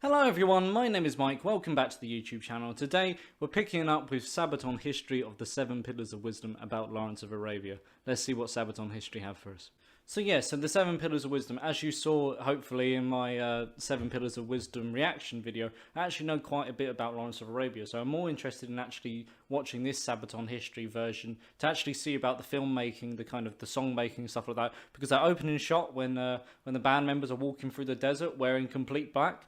Hello everyone, my name is Mike, welcome back to the YouTube channel. Today we're picking up with Sabaton history of the 7 Pillars of Wisdom about Lawrence of Arabia. Let's see what Sabaton history have for us. So the 7 Pillars of Wisdom, as you saw hopefully in my 7 Pillars of Wisdom reaction video, I actually know quite a bit about Lawrence of Arabia, so I'm more interested in actually watching this Sabaton history version to actually see about the filmmaking, the song making, stuff like that, because that opening shot when the band members are walking through the desert wearing complete black,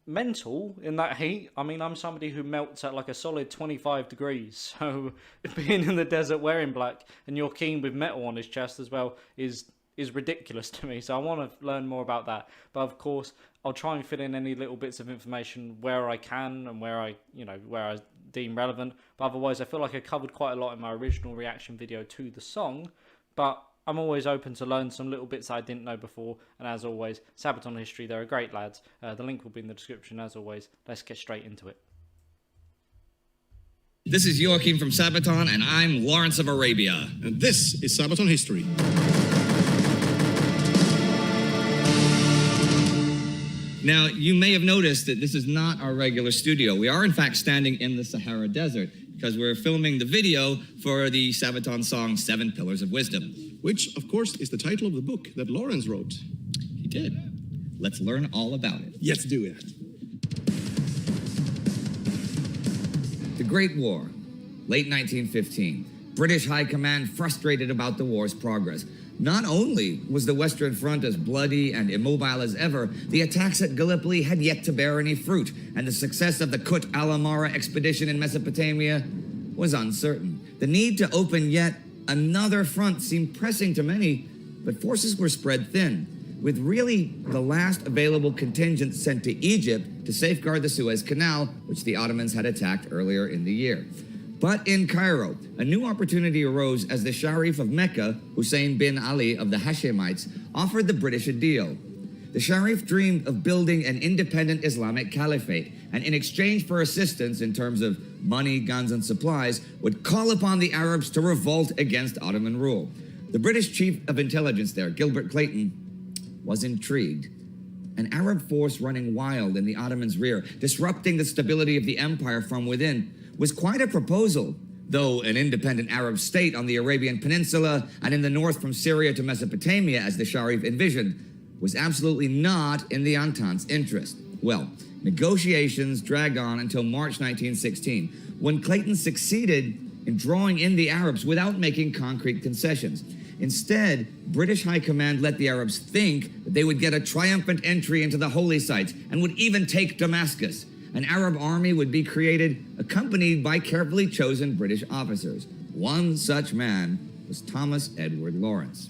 mental in that heat. I mean, I'm somebody who melts at like a solid 25 degrees, so being in the desert wearing black and you're keen with metal on his chest as well is ridiculous to me. So I want to learn more about that, but of course I'll try and fit in any little bits of information where I can and where I deem relevant, but otherwise I feel like I covered quite a lot in my original reaction video to the song. But I'm always open to learn some little bits I didn't know before, and as always, Sabaton History, they're great lads. The link will be in the description as always. Let's get straight into it. This is Joachim from Sabaton, and I'm Lawrence of Arabia. And this is Sabaton History. Now, you may have noticed that this is not our regular studio. We are, in fact, standing in the Sahara Desert because we're filming the video for the Sabaton song, 7 Pillars of Wisdom. Which, of course, is the title of the book that Lawrence wrote. He did. Let's learn all about it. Let's do it. The Great War, late 1915. British High Command frustrated about the war's progress. Not only was the Western Front as bloody and immobile as ever, the attacks at Gallipoli had yet to bear any fruit, and the success of the Kut al-Amara expedition in Mesopotamia was uncertain. The need to open yet another front seemed pressing to many, but forces were spread thin, with really the last available contingent sent to Egypt to safeguard the Suez Canal, which the Ottomans had attacked earlier in the year. But in Cairo, a new opportunity arose as the Sharif of Mecca, Hussein bin Ali of the Hashemites, offered the British a deal. The Sharif dreamed of building an independent Islamic caliphate, and in exchange for assistance in terms of money, guns, and supplies, would call upon the Arabs to revolt against Ottoman rule. The British chief of intelligence there, Gilbert Clayton, was intrigued. An Arab force running wild in the Ottomans' rear, disrupting the stability of the empire from within, was quite a proposal, though an independent Arab state on the Arabian Peninsula and in the north from Syria to Mesopotamia, as the Sharif envisioned, was absolutely not in the Entente's interest. Well, negotiations dragged on until March 1916, when Clayton succeeded in drawing in the Arabs without making concrete concessions. Instead, British High Command let the Arabs think that they would get a triumphant entry into the holy sites and would even take Damascus. An Arab army would be created, accompanied by carefully chosen British officers. One such man was Thomas Edward Lawrence.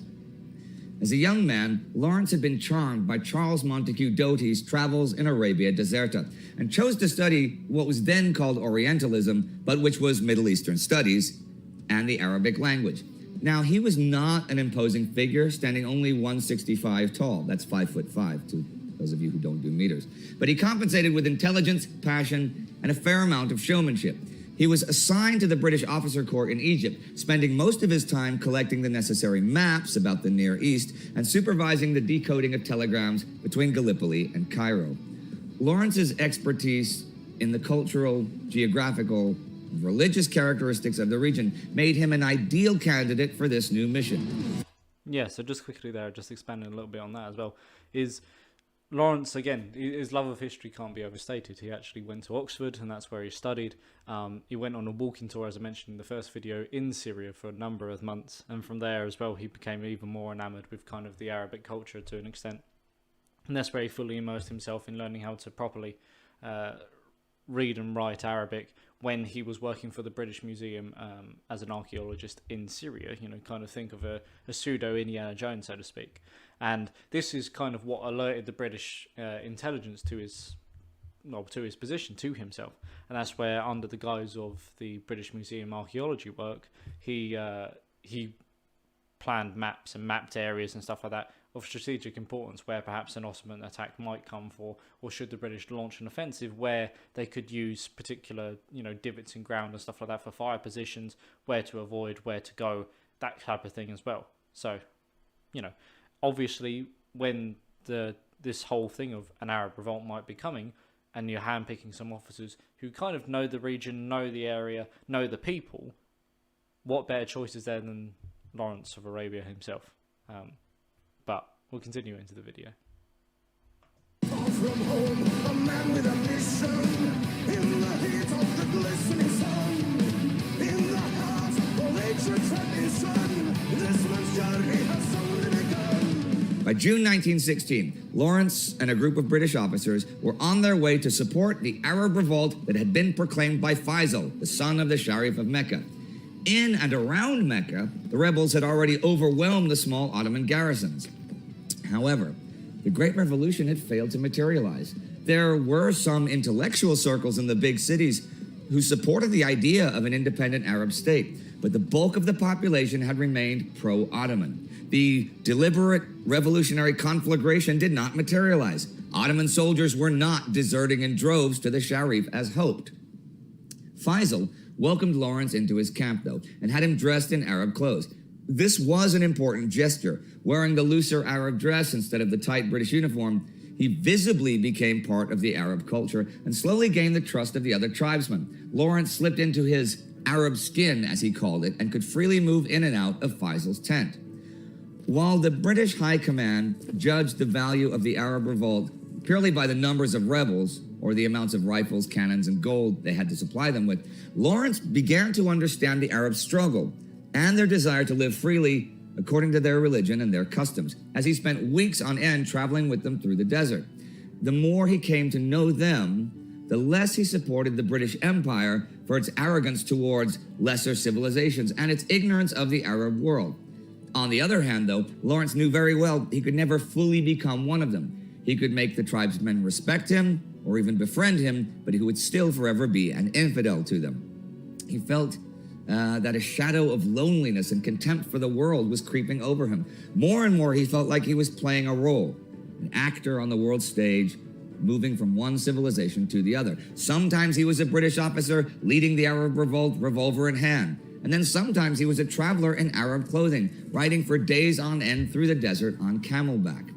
As a young man, Lawrence had been charmed by Charles Montague Doty's travels in Arabia Deserta and chose to study what was then called Orientalism, but which was Middle Eastern studies and the Arabic language. Now, he was not an imposing figure, standing only 165 tall. That's 5'5" to those of you who don't do meters. But he compensated with intelligence, passion, and a fair amount of showmanship. He was assigned to the British officer corps in Egypt, spending most of his time collecting the necessary maps about the Near East and supervising the decoding of telegrams between Gallipoli and Cairo. Lawrence's expertise in the cultural, geographical, and religious characteristics of the region made him an ideal candidate for this new mission. Yeah, so just quickly there, just expanding a little bit on that as well, is Lawrence, again, his love of history can't be overstated. He actually went to Oxford, and that's where he studied. He went on a walking tour, as I mentioned in the first video, in Syria for a number of months. And from there as well, he became even more enamored with kind of the Arabic culture to an extent. And that's where he fully immersed himself in learning how to properly read and write Arabic when he was working for the British Museum as an archaeologist in Syria. You know, kind of think of a pseudo Indiana Jones, so to speak. And this is kind of what alerted the British intelligence to his position, to himself. And that's where, under the guise of the British Museum archaeology work, he planned maps and mapped areas and stuff like that of strategic importance where perhaps an Ottoman attack might come for, or should the British launch an offensive, where they could use particular, divots in ground and stuff like that for fire positions, where to avoid, where to go, that type of thing as well. So, obviously when this whole thing of an Arab revolt might be coming, and you're handpicking some officers who kind of know the region, know the area, know the people, what better choice is there than Lawrence of Arabia himself? But we'll continue into the video. Far from home, a man with a mission, in the heat of the glistening sun, in the heart of ancient tradition, this man's journey has only begun. By June 1916, Lawrence and a group of British officers were on their way to support the Arab revolt that had been proclaimed by Faisal, the son of the Sharif of Mecca. In and around Mecca, the rebels had already overwhelmed the small Ottoman garrisons. However, the Great Revolution had failed to materialize. There were some intellectual circles in the big cities who supported the idea of an independent Arab state, but the bulk of the population had remained pro-Ottoman. The deliberate revolutionary conflagration did not materialize. Ottoman soldiers were not deserting in droves to the Sharif as hoped. Faisal welcomed Lawrence into his camp, though, and had him dressed in Arab clothes. This was an important gesture. Wearing the looser Arab dress instead of the tight British uniform, he visibly became part of the Arab culture and slowly gained the trust of the other tribesmen. Lawrence slipped into his Arab skin, as he called it, and could freely move in and out of Faisal's tent. While the British High Command judged the value of the Arab revolt purely by the numbers of rebels or the amounts of rifles, cannons, and gold they had to supply them with, Lawrence began to understand the Arab struggle and their desire to live freely according to their religion and their customs, as he spent weeks on end traveling with them through the desert. The more he came to know them, the less he supported the British Empire for its arrogance towards lesser civilizations and its ignorance of the Arab world. On the other hand, though, Lawrence knew very well he could never fully become one of them. He could make the tribesmen respect him or even befriend him, but he would still forever be an infidel to them. He felt that a shadow of loneliness and contempt for the world was creeping over him. More and more, he felt like he was playing a role, an actor on the world stage, moving from one civilization to the other. Sometimes he was a British officer leading the Arab revolt, revolver in hand. And then sometimes he was a traveler in Arab clothing, riding for days on end through the desert on camelback.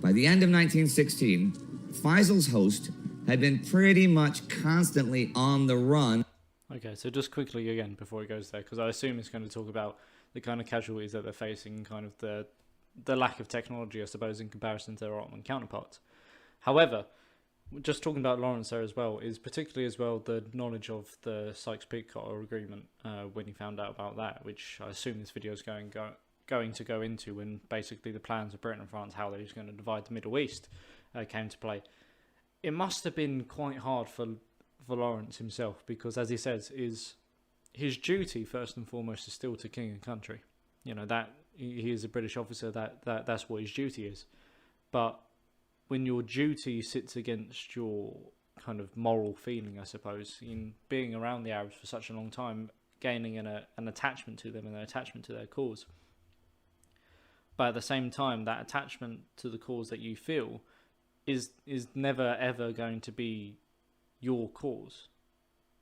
By the end of 1916, Faisal's host had been pretty much constantly on the run. Okay, so just quickly again before it goes there, because I assume it's going to talk about the kind of casualties that they're facing, kind of the lack of technology, I suppose, in comparison to their Ottoman counterparts. However, just talking about Lawrence there as well, is particularly as well the knowledge of the Sykes-Picot agreement when he found out about that, which I assume this video is going to go into, when basically the plans of Britain and France, how they was going to divide the Middle East, came to play. It must have been quite hard for Lawrence himself, because as he says, is his duty first and foremost is still to king and country. You know, that he is a British officer, that's what his duty is. But when your duty sits against your kind of moral feeling, I suppose, in being around the Arabs for such a long time, gaining an attachment to them and an attachment to their cause, but at the same time, that attachment to the cause that you feel is never ever going to be your cause.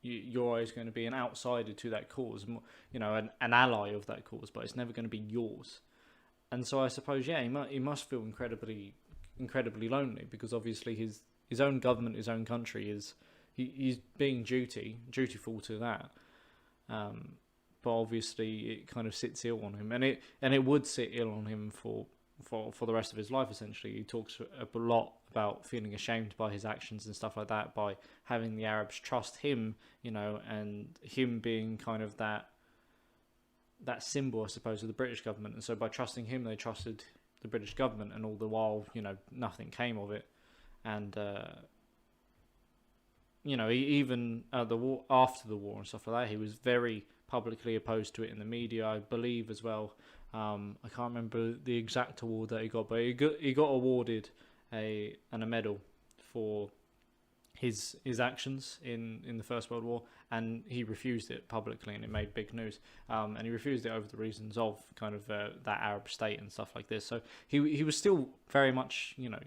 You're always going to be an outsider to that cause, you know, an ally of that cause, but it's never going to be yours. And so I suppose, yeah, he must feel incredibly lonely, because obviously his own government, his own country he's being dutiful to that. But obviously it kind of sits ill on him, and it would sit ill on him for the rest of his life. Essentially, he talks a lot about feeling ashamed by his actions and stuff like that, by having the Arabs trust him, you know, and him being kind of that symbol, I suppose, of the British government. And so by trusting him, they trusted the British government, and all the while, you know, nothing came of it. And you know, even the war, after the war and stuff like that, he was very publicly opposed to it in the media, I believe, as well. I can't remember the exact award that he got, but he got awarded a medal for his actions in the First World War, and he refused it publicly, and it made big news. And he refused it over the reasons of kind of that Arab state and stuff like this. So he was still very much, you know,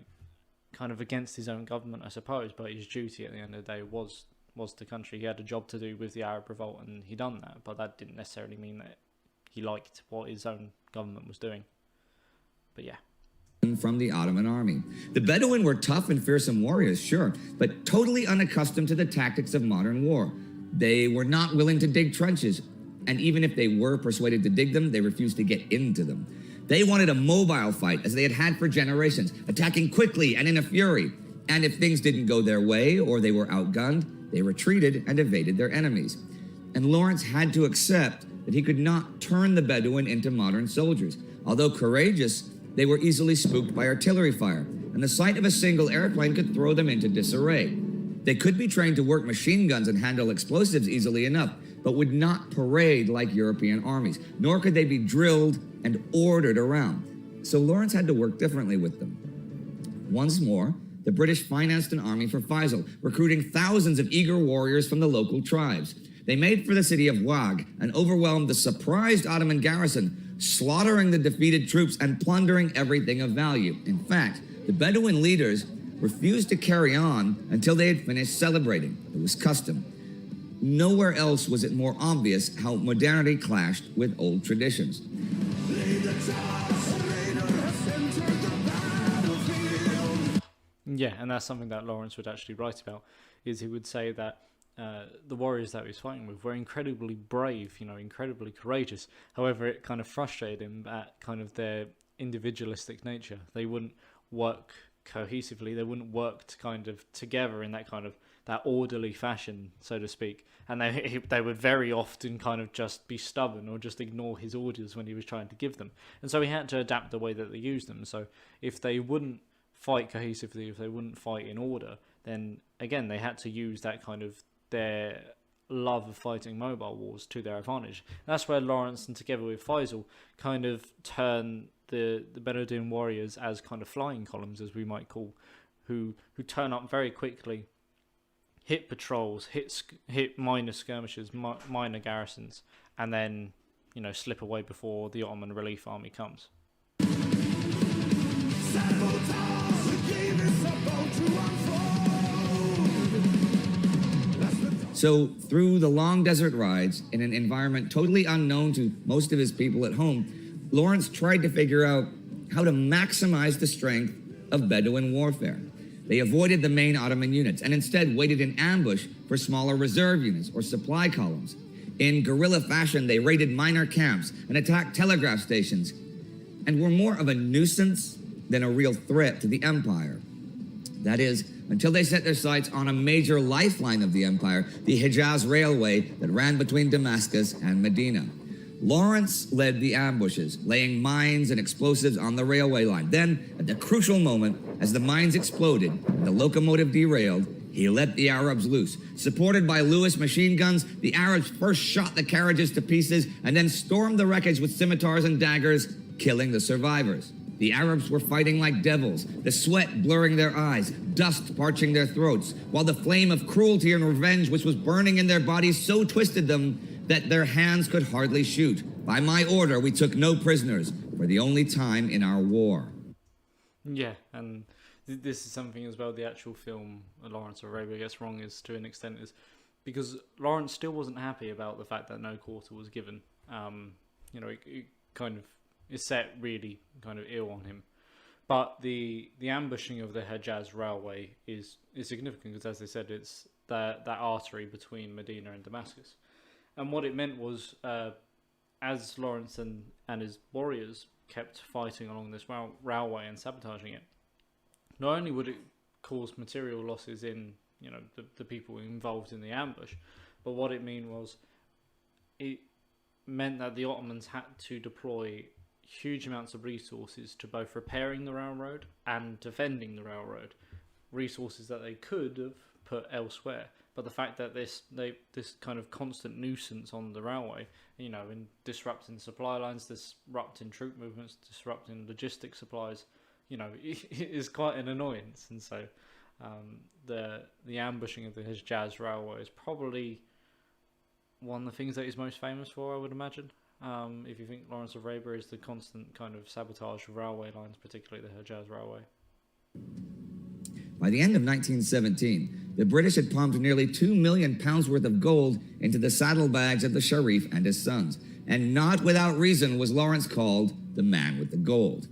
kind of against his own government, I suppose, but his duty at the end of the day was the country. He had a job to do with the Arab revolt, and he done that, but that didn't necessarily mean that he liked what his own government was doing. But yeah. from the Ottoman army. The Bedouin were tough and fearsome warriors, sure, but totally unaccustomed to the tactics of modern war. They were not willing to dig trenches, and even if they were persuaded to dig them, they refused to get into them. They wanted a mobile fight, as they had had for generations, attacking quickly and in a fury. And if things didn't go their way or they were outgunned, they retreated and evaded their enemies. And Lawrence had to accept that he could not turn the Bedouin into modern soldiers. Although courageous, they were easily spooked by artillery fire, and the sight of a single airplane could throw them into disarray. They could be trained to work machine guns and handle explosives easily enough, but would not parade like European armies, nor could they be drilled and ordered around. So Lawrence had to work differently with them. Once more, the British financed an army for Faisal, recruiting thousands of eager warriors from the local tribes. They made for the city of Wag and overwhelmed the surprised Ottoman garrison, slaughtering the defeated troops and plundering everything of value. In fact, the Bedouin leaders refused to carry on until they had finished celebrating. It was custom. Nowhere else was it more obvious how modernity clashed with old traditions. Yeah, and that's something that Lawrence would actually write about, is he would say that the warriors that he was fighting with were incredibly brave, incredibly courageous. However, it kind of frustrated him at kind of their individualistic nature. They wouldn't work cohesively. They wouldn't work kind of together in that kind of that orderly fashion, so to speak. And they would very often kind of just be stubborn or just ignore his orders when he was trying to give them. And so he had to adapt the way that they used them. So if they wouldn't fight cohesively, if they wouldn't fight in order, then again they had to use that kind of their love of fighting mobile wars to their advantage. And that's where Lawrence, and together with Faisal, kind of turn the Bedouin warriors as kind of flying columns, as we might call, who turn up very quickly, hit patrols, hit minor skirmishes, minor garrisons, and then slip away before the Ottoman relief army comes. Sabotage, the game is about to unfold. So, through the long desert rides, in an environment totally unknown to most of his people at home, Lawrence tried to figure out how to maximize the strength of Bedouin warfare. They avoided the main Ottoman units and instead waited in ambush for smaller reserve units or supply columns. In guerrilla fashion, they raided minor camps and attacked telegraph stations, and were more of a nuisance than a real threat to the empire. That is, until they set their sights on a major lifeline of the empire, the Hijaz railway that ran between Damascus and Medina. Lawrence led the ambushes, laying mines and explosives on the railway line. Then, at the crucial moment, as the mines exploded and the locomotive derailed, he let the Arabs loose. Supported by Lewis machine guns, the Arabs first shot the carriages to pieces and then stormed the wreckage with scimitars and daggers, killing the survivors. The Arabs were fighting like devils, the sweat blurring their eyes, dust parching their throats, while the flame of cruelty and revenge which was burning in their bodies so twisted them that their hands could hardly shoot. By my order, we took no prisoners for the only time in our war. Yeah, and this is something as well, the actual film Lawrence of Arabia gets wrong is to an extent, is because Lawrence still wasn't happy about the fact that no quarter was given. It kind of is set really kind of ill on him. But the ambushing of the Hijaz railway is significant because, as they said, it's that artery between Medina and Damascus. And what it meant was, as Lawrence and his warriors kept fighting along this railway and sabotaging it, not only would it cause material losses in the people involved in the ambush, but what it meant that the Ottomans had to deploy huge amounts of resources to both repairing the railroad and defending the railroad, resources that they could have put elsewhere. But the fact that this kind of constant nuisance on the railway, in disrupting supply lines, disrupting troop movements, disrupting logistic supplies, is quite an annoyance. And so the ambushing of the Hijaz railway is probably one of the things that he's most famous for, I would imagine. If you think Lawrence of Arabia is the constant kind of sabotage of railway lines, particularly the Hijaz railway. By the end of 1917, the British had pumped nearly £2 million worth of gold into the saddlebags of the Sharif and his sons. And not without reason was Lawrence called the man with the gold.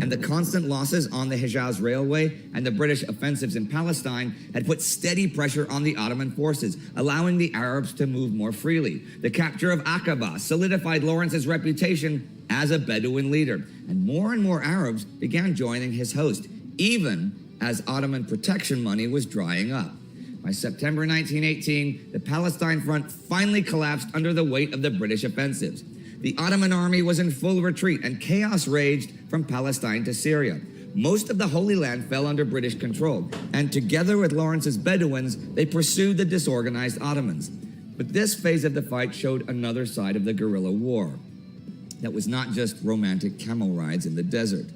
And the constant losses on the Hijaz Railway and the British offensives in Palestine had put steady pressure on the Ottoman forces, allowing the Arabs to move more freely. The capture of Aqaba solidified Lawrence's reputation as a Bedouin leader, and more Arabs began joining his host, even as Ottoman protection money was drying up. By September 1918, the Palestine front finally collapsed under the weight of the British offensives. The Ottoman army was in full retreat, and chaos raged from Palestine to Syria. Most of the Holy Land fell under British control, and together with Lawrence's Bedouins, they pursued the disorganized Ottomans. But this phase of the fight showed another side of the guerrilla war that was not just romantic camel rides in the desert.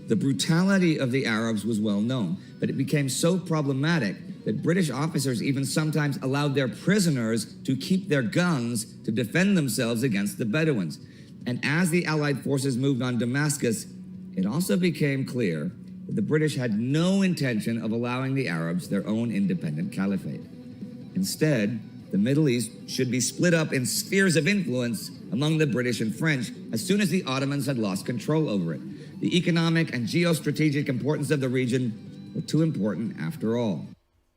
The brutality of the Arabs was well known, but it became so problematic that British officers even sometimes allowed their prisoners to keep their guns to defend themselves against the Bedouins. And as the Allied forces moved on Damascus, it also became clear that the British had no intention of allowing the Arabs their own independent caliphate. Instead, the Middle East should be split up in spheres of influence among the British and French as soon as the Ottomans had lost control over it. The economic and geostrategic importance of the region were too important after all.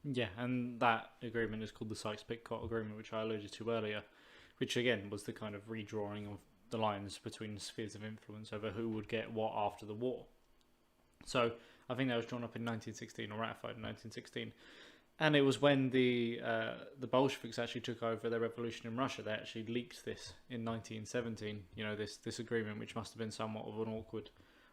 Yeah, and that agreement is called the Sykes-Picot Agreement, which I alluded to earlier, which again was the kind of redrawing of the lines between spheres of influence over who would get what after the war. So I think that was drawn up in 1916 or ratified in 1916, and it was when the Bolsheviks actually took over their revolution in Russia. They actually leaked this in 1917. You know, this agreement, which must have been somewhat of an awkward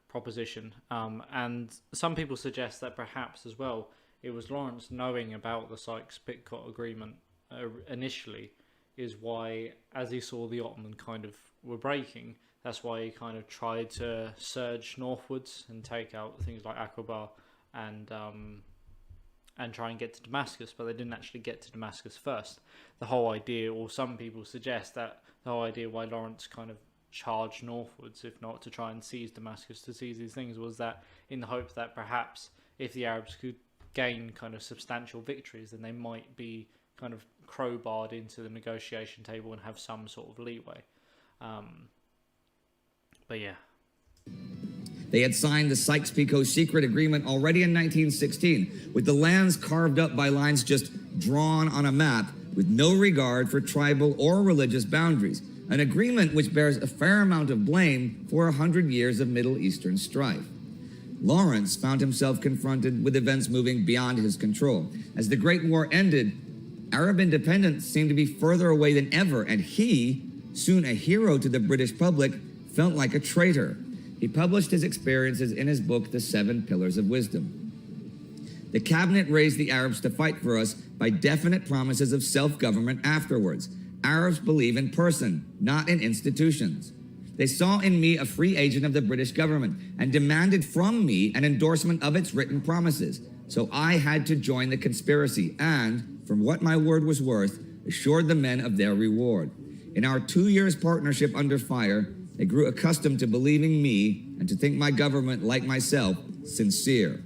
proposition, and some people suggest that perhaps as well it was Lawrence knowing about the Sykes-Picot Agreement initially is why, as he saw the Ottoman kind of were breaking, that's why he kind of tried to surge northwards and take out things like Aqaba and try and get to Damascus, but they didn't actually get to Damascus first. The whole idea, or some people suggest that the whole idea why Lawrence kind of charged northwards, if not to try and seize Damascus, to seize these things, was that in the hope that perhaps if the Arabs could gain kind of substantial victories, then they might be kind of crowbarred into the negotiation table and have some sort of leeway. But yeah. They had signed the Sykes-Picot Secret Agreement already in 1916, with the lands carved up by lines just drawn on a map with no regard for tribal or religious boundaries, an agreement which bears a fair amount of blame for 100 years of Middle Eastern strife. Lawrence found himself confronted with events moving beyond his control. As the Great War ended, Arab independence seemed to be further away than ever, and he, soon a hero to the British public, felt like a traitor. He published his experiences in his book, The 7 Pillars of Wisdom. The cabinet raised the Arabs to fight for us by definite promises of self-government afterwards. Arabs believe in person, not in institutions. They saw in me a free agent of the British government and demanded from me an endorsement of its written promises. So I had to join the conspiracy and, from what my word was worth, assured the men of their reward. In our 2 years' partnership under fire, they grew accustomed to believing me and to think my government, like myself, sincere.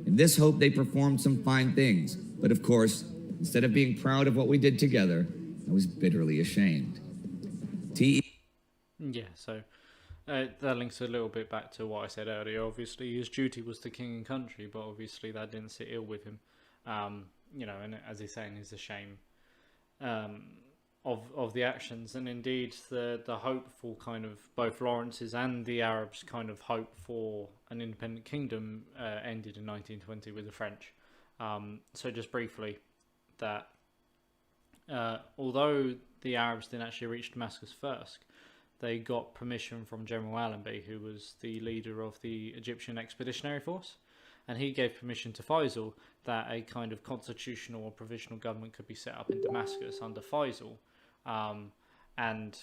In this hope, they performed some fine things. But of course, instead of being proud of what we did together, I was bitterly ashamed. Yeah, so that links a little bit back to what I said earlier. Obviously, his duty was to king and country, but obviously that didn't sit ill with him. You know, and as he's saying, he's ashamed of the actions, and indeed the hopeful kind of both Lawrence's and the Arabs' kind of hope for an independent kingdom ended in 1920 with the French. So just briefly, that although the Arabs didn't actually reach Damascus first, they got permission from General Allenby, who was the leader of the Egyptian Expeditionary Force, and he gave permission to Faisal that a kind of constitutional or provisional government could be set up in Damascus under Faisal. And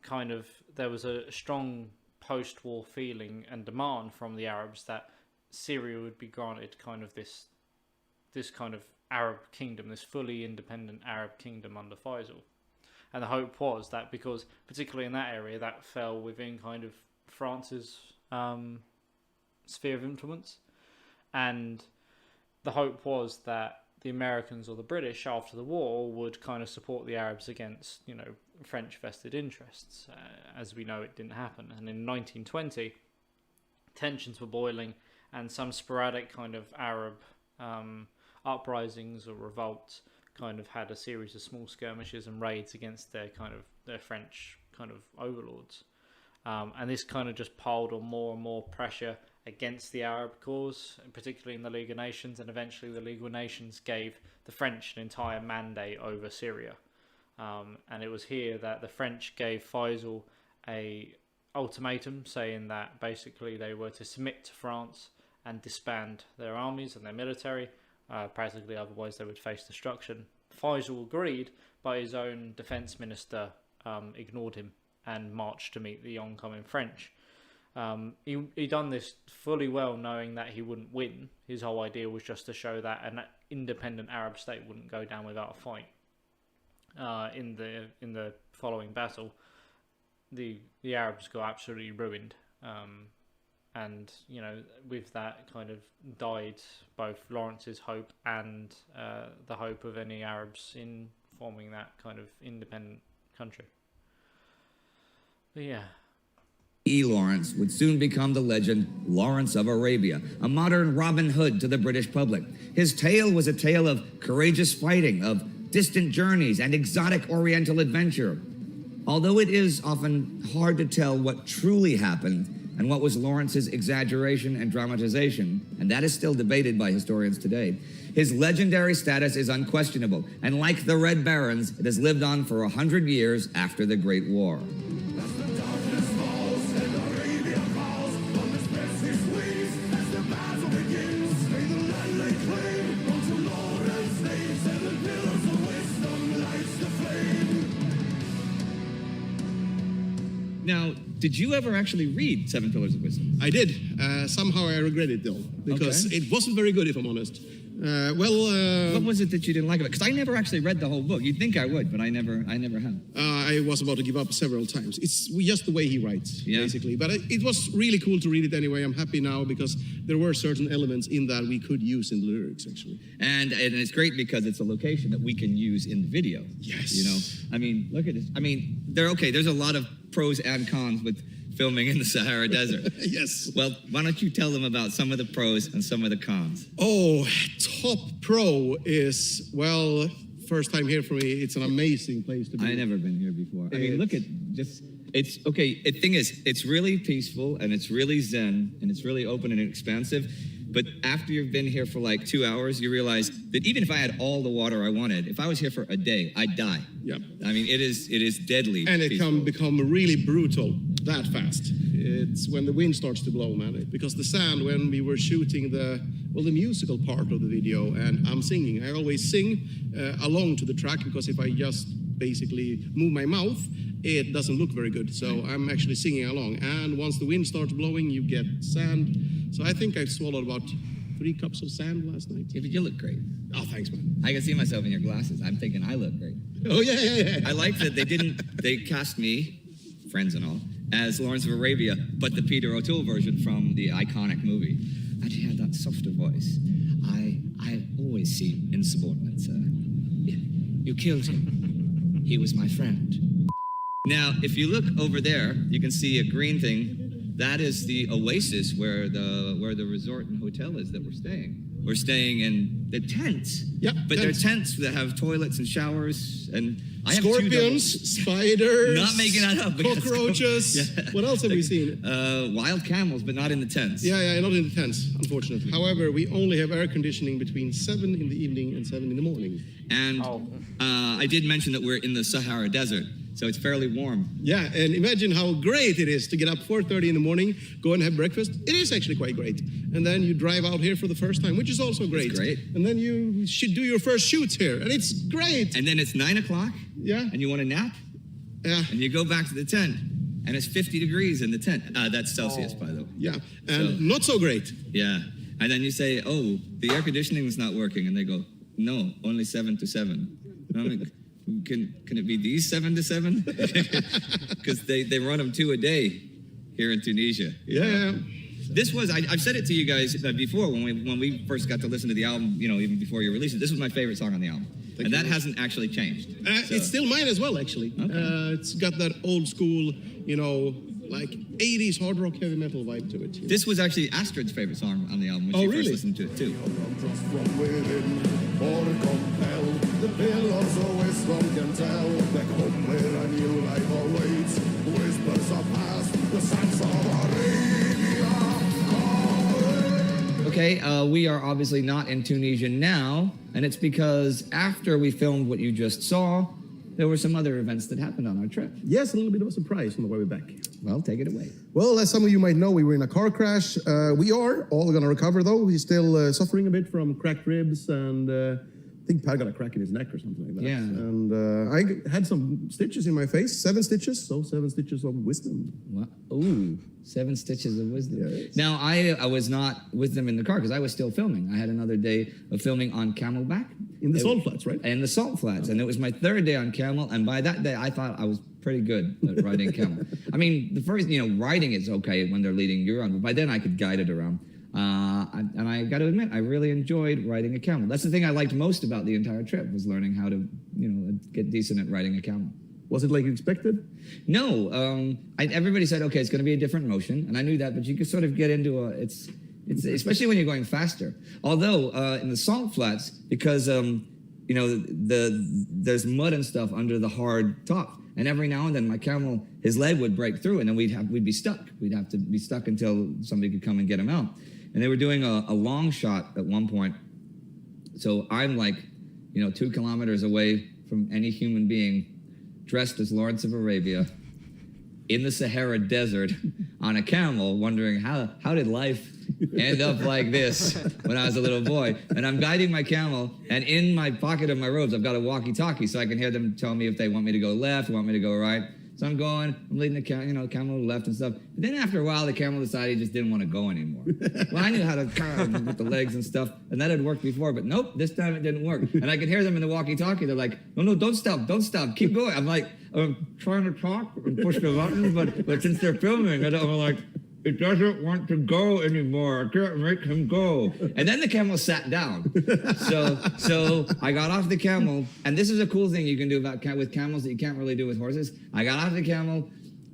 kind of there was a strong post-war feeling and demand from the Arabs that Syria would be granted kind of this kind of Arab kingdom, this fully independent Arab kingdom under Faisal. And the hope was that because, particularly in that area, that fell within kind of France's sphere of influence. And the hope was that the Americans or the British after the war would kind of support the Arabs against, you know, French vested interests. As we know, it didn't happen. And in 1920, tensions were boiling, and some sporadic kind of Arab uprisings or revolts kind of had a series of small skirmishes and raids against their French kind of overlords. And this kind of just piled on more and more pressure against the Arab cause, particularly in the League of Nations, and eventually the League of Nations gave the French an entire mandate over Syria. And it was here that the French gave Faisal a ultimatum saying that basically they were to submit to France and disband their armies and their military, practically otherwise they would face destruction. Faisal agreed, but his own defence minister ignored him and marched to meet the oncoming French. He done this fully well knowing that he wouldn't win. His whole idea was just to show that an independent Arab state wouldn't go down without a fight. In the following battle, the Arabs got absolutely ruined, and with that kind of died both Lawrence's hope and the hope of any Arabs in forming that kind of independent country. But yeah. E. Lawrence would soon become the legend Lawrence of Arabia, a modern Robin Hood to the British public. His tale was a tale of courageous fighting, of distant journeys, and exotic oriental adventure. Although it is often hard to tell what truly happened and what was Lawrence's exaggeration and dramatization, and that is still debated by historians today, his legendary status is unquestionable, and like the Red Barons, it has lived on for 100 years after the Great War. Now, did you ever actually read Seven Pillars of Wisdom? I did. Somehow I regret it, though, because it wasn't very good, if I'm honest. What was it that you didn't like about it? Because I never actually read the whole book. You'd think I would, but I never have. I was about to give up several times. It's just the way he writes, basically. But it was really cool to read it anyway. I'm happy now because there were certain elements in that we could use in the lyrics, actually. And it's great because it's a location that we can use in the video. Yes. You know, I mean, look at this. I mean, there's a lot of pros and cons with filming in the Sahara Desert. Yes. Well, why don't you tell them about some of the pros and some of the cons? Oh, top pro is, well, first time here for me. It's an amazing place to be. I've never been here before. I mean, look at just, it's, okay, the thing is, it's really peaceful and it's really zen and it's really open and expansive. But after you've been here for like 2 hours, you realize that even if I had all the water I wanted, if I was here for a day, I'd die. Yeah. I mean, it is deadly. And it peaceful. can become really brutal that fast. It's when the wind starts to blow, man. Because the sand, when we were shooting the musical part of the video, and I'm singing, I always sing along to the track, because if I just basically move my mouth, it doesn't look very good. So I'm actually singing along. And once the wind starts blowing, you get sand. So I think I swallowed about 3 cups of sand last night. Yeah, but you look great. Oh, thanks, man. I can see myself in your glasses. I'm thinking I look great. Oh, yeah. I like that they cast me, friends and all, as Lawrence of Arabia, but the Peter O'Toole version from the iconic movie. And he had that softer voice. I always see insubordinates. You killed him. He was my friend. Now, if you look over there, you can see a green thing. That is the oasis where the resort and hotel is that we're staying. We're staying in the tents. Yep, but tents. they're tents that have toilets and showers and I have Scorpions, spiders. Not making that up. Cockroaches. Yeah. What else have we seen? Wild camels, but not in the tents. Yeah, not in the tents, unfortunately. However, we only have air conditioning between 7 in the evening and 7 in the morning. And I did mention that we're in the Sahara Desert, so it's fairly warm. Yeah, and imagine how great it is to get up 4:30 in the morning, go and have breakfast. It is actually quite great. And then you drive out here for the first time, which is also great. It's great. And then you should do your first shoots here, and it's great. And then it's 9 o'clock. Yeah. And you want to nap. Yeah. And you go back to the tent, and it's 50 degrees in the tent. That's Celsius, by the way. Yeah, and not so great. Yeah. And then you say, oh, the air conditioning is not working. And they go, no, only 7 to 7. And I'm like, can it be these 7 to 7? Because they run them 2 a day here in Tunisia. Yeah. This was, I've said it to you guys before when we first got to listen to the album, even before you released it. This was my favorite song on the album. And that hasn't actually changed. It's still mine as well, actually. Okay. It's got that old school, like 80s hard rock heavy metal vibe to it. This was actually Astrid's favorite song on the album when she first listened to it too. Just from within, or compelled, the pillars of wisdom can tell. Back home where a new life awaits, whispers of past, the sands of Arabia. Okay, we are obviously not in Tunisia now, and it's because after we filmed what you just saw, there were some other events that happened on our trip. Yes, a little bit of a surprise on the way back. Well, take it away. Well, as some of you might know, we were in a car crash. We are all going to recover, though. He's still suffering a bit from cracked ribs, and I think Pat got a crack in his neck or something like that. Yeah. And I had some stitches in my face, 7 stitches, so 7 stitches of wisdom. What? Ooh, 7 stitches of wisdom. Yes. Now, I was not with them in the car because I was still filming. I had another day of filming on Camelback. In the salt flats, right? In the salt flats, and it was my 3rd day on Camel, and by that day, I thought I was pretty good at riding Camel. I mean, the first, riding is okay when they're leading you around, but by then I could guide it around. And I got to admit, I really enjoyed riding a camel. That's the thing I liked most about the entire trip, was learning how to, get decent at riding a camel. Was it like you expected? No, everybody said, okay, it's going to be a different motion, and I knew that, but you could sort of get into it's especially when you're going faster. Although in the salt flats, because there's mud and stuff under the hard top, and every now and then my camel, his leg would break through, and then we'd be stuck. We'd have to be stuck until somebody could come and get him out. And they were doing a long shot at one point, so I'm like, 2 kilometers away from any human being, dressed as Lawrence of Arabia, in the Sahara desert on a camel, wondering how did life end up like this when I was a little boy. And I'm guiding my camel, and in my pocket of my robes, I've got a walkie-talkie so I can hear them tell me if they want me to go left, want me to go right. So I'm going, I'm leading the camel to the left and stuff. But then after a while, the camel decided he just didn't want to go anymore. Well, I knew how to with the legs and stuff, and that had worked before, but nope, this time it didn't work. And I could hear them in the walkie-talkie. They're like, no, don't stop, keep going. I'm like, I'm trying to talk and push the button, but since they're filming, I'm like, it doesn't want to go anymore. I can't make him go. And then the camel sat down. So I got off the camel, and this is a cool thing you can do with camels that you can't really do with horses. I got off the camel,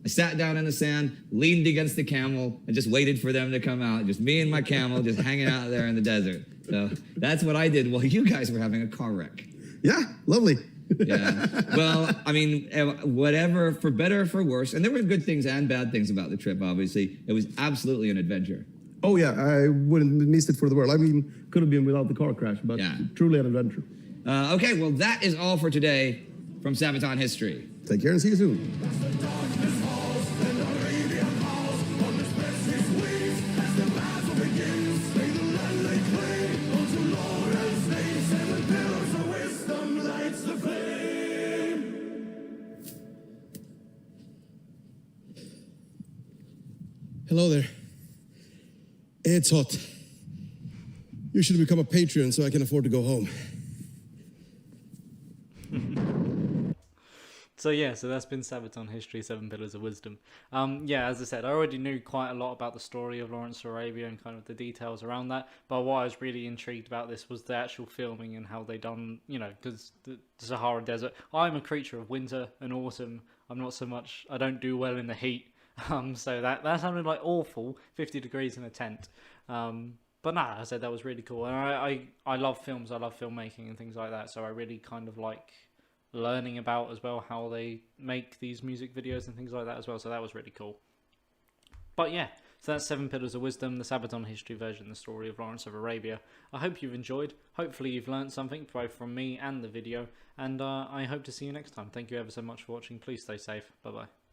I sat down in the sand, leaned against the camel, and just waited for them to come out. Just me and my camel just hanging out there in the desert. So that's what I did while you guys were having a car wreck. Yeah, lovely. Yeah. Well, I mean, whatever, for better or for worse. And there were good things and bad things about the trip, obviously. It was absolutely an adventure. Oh, yeah, I wouldn't have missed it for the world. I mean, could have been without the car crash, but Yeah. truly an adventure. Okay, well, that is all for today from Sabaton History. Take care and see you soon. Hello there. It's hot. You should become a Patreon so I can afford to go home. So that's been Sabaton History, 7 Pillars of Wisdom. As I said, I already knew quite a lot about the story of Lawrence of Arabia and kind of the details around that, but what I was really intrigued about this was the actual filming and how they done, because the Sahara Desert, I'm a creature of winter and autumn. I'm not so much, I don't do well in the heat. So that sounded like awful, 50 degrees in a tent. But I said that was really cool. And I love films, I love filmmaking and things like that. So I really kind of like learning about as well how they make these music videos and things like that as well. So that was really cool. But so that's 7 Pillars of Wisdom, the Sabaton History version, the story of Lawrence of Arabia. I hope you've enjoyed. Hopefully you've learned something, both from me and the video. And I hope to see you next time. Thank you ever so much for watching. Please stay safe. Bye-bye.